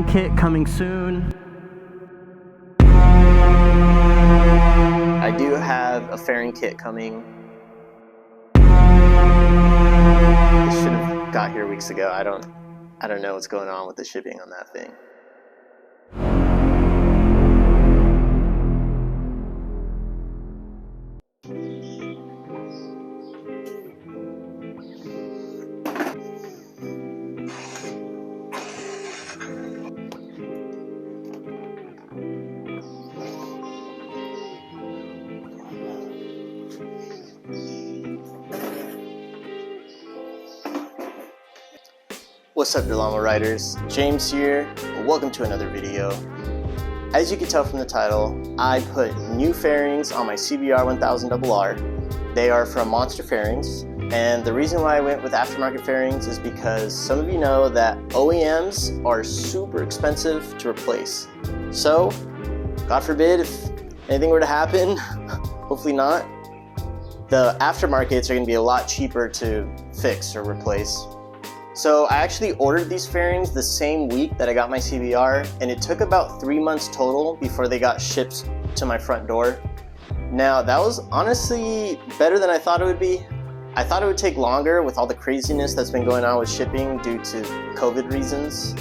fairing kit coming soon. I do have a fairing kit coming. This should have got here weeks ago. I don't know what's going on with the shipping on that thing. What's up, Delamo Riders? James here, and welcome to another video. As you can tell from the title, I put new fairings on my CBR1000RR. They are from Monster Fairings, and the reason why I went with aftermarket fairings is because some of you know that OEMs are super expensive to replace. So, God forbid if anything were to happen, hopefully not, the aftermarkets are going to be a lot cheaper to fix or replace. So I actually ordered these fairings the same week that I got my CBR, and it took about 3 months total before they got shipped to my front door. Now that was honestly better than I thought it would be. I thought it would take longer with all the craziness that's been going on with shipping due to COVID reasons.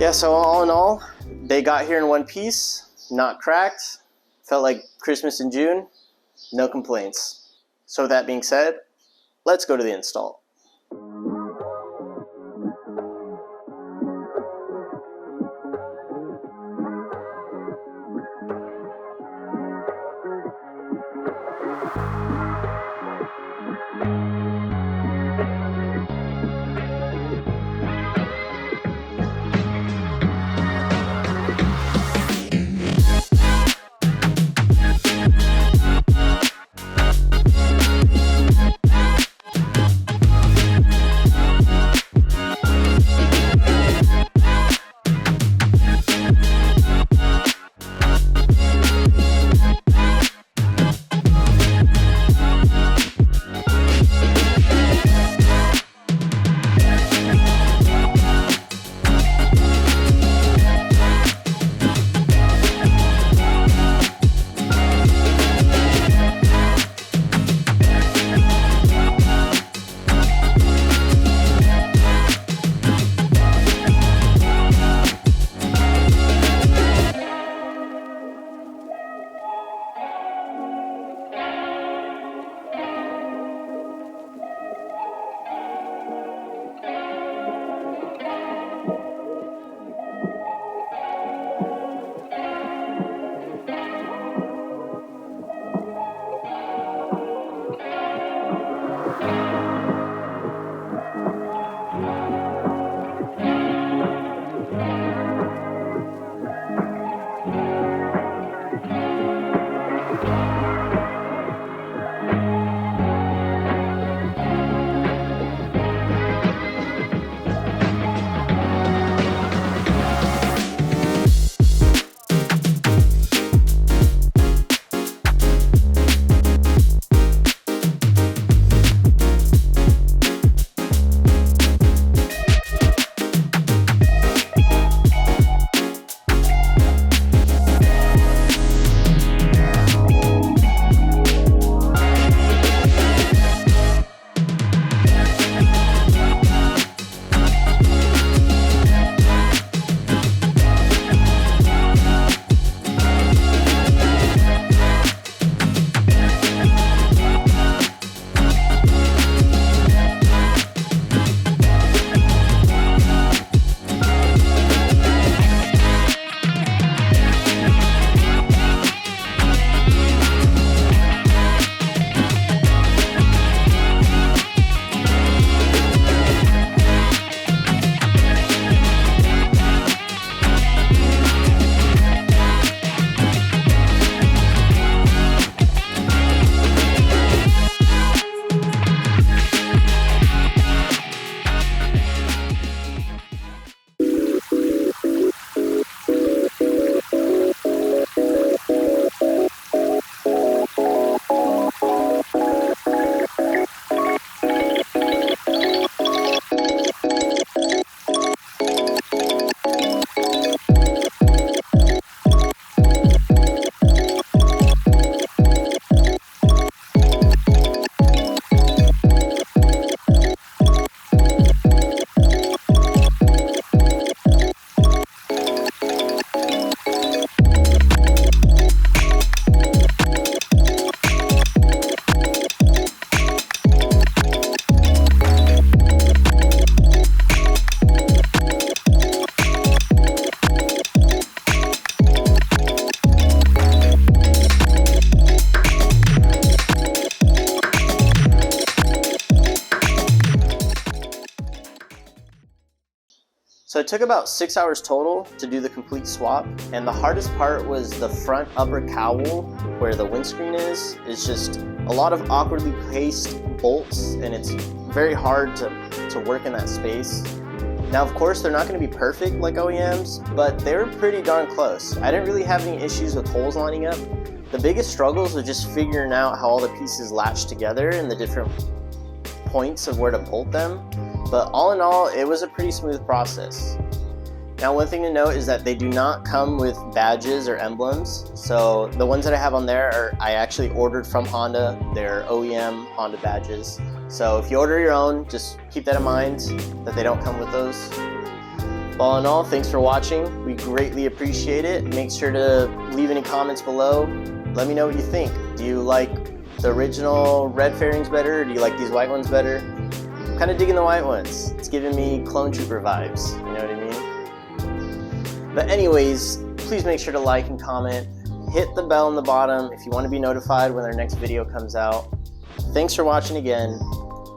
Yeah, so all in all, they got here in one piece, not cracked. Felt like Christmas in June, no complaints. So with that being said, let's go to the install. So it took about 6 hours total to do the complete swap, and the hardest part was the front upper cowl where the windscreen is just a lot of awkwardly placed bolts, and it's very hard to work in that space. Now of course they're not going to be perfect like OEMs, but they were pretty darn close. I didn't really have any issues with holes lining up. The biggest struggles were just figuring out how all the pieces latch together and the different points of where to bolt them. But all in all, it was a pretty smooth process. Now one thing to note is that they do not come with badges or emblems. So the ones that I have on there I actually ordered from Honda. They're OEM Honda badges. So if you order your own, just keep that in mind that they don't come with those. All in all, thanks for watching. We greatly appreciate it. Make sure to leave any comments below. Let me know what you think. Do you like the original red fairings better, or do you like these white ones better? I'm kind of digging the white ones. It's giving me Clone Trooper vibes, you know what I mean? But anyways, please make sure to like and comment. Hit the bell on the bottom if you want to be notified when our next video comes out. Thanks for watching again.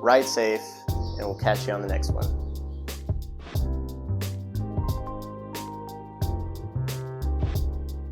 Ride safe, and we'll catch you on the next one.